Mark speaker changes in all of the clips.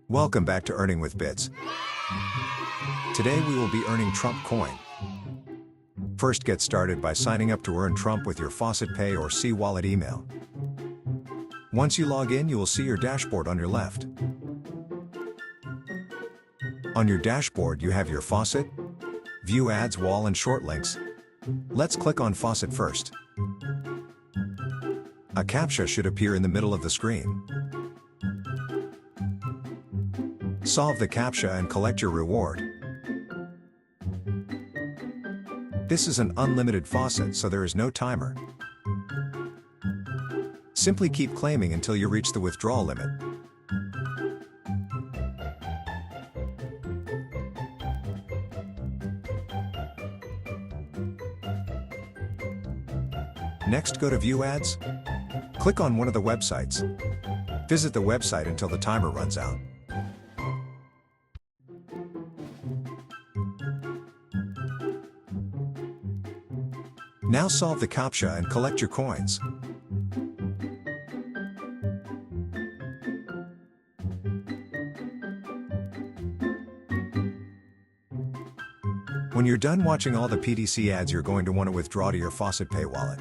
Speaker 1: Welcome back to Earning with Bits. Today we will be earning Trump coin. First, get started by signing up to earn Trump with your Faucet Pay or C-Wallet email. Once you log in, you will see your dashboard on your left. On your dashboard you have your Faucet, View Ads, Wall and Shortlinks. Let's click on Faucet first. A CAPTCHA should appear in the middle of the screen. Solve the CAPTCHA and collect your reward. This is an unlimited faucet, so there is no timer. Simply keep claiming until you reach the withdrawal limit. Next, go to View Ads. Click on one of the websites. Visit the website until the timer runs out. Now solve the CAPTCHA and collect your coins. When you're done watching all the PDC ads, you're going to want to withdraw to your Faucet Pay wallet.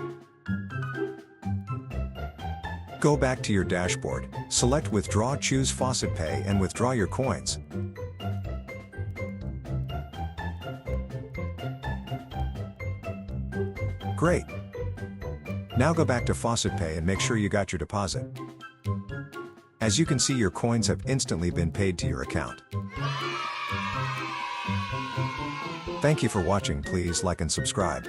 Speaker 1: Go back to your dashboard, select Withdraw, choose Faucet Pay and withdraw your coins. Great! Now go back to Faucet Pay and make sure you got your deposit. As you can see, your coins have instantly been paid to your account. Thank you for watching. Please like and subscribe.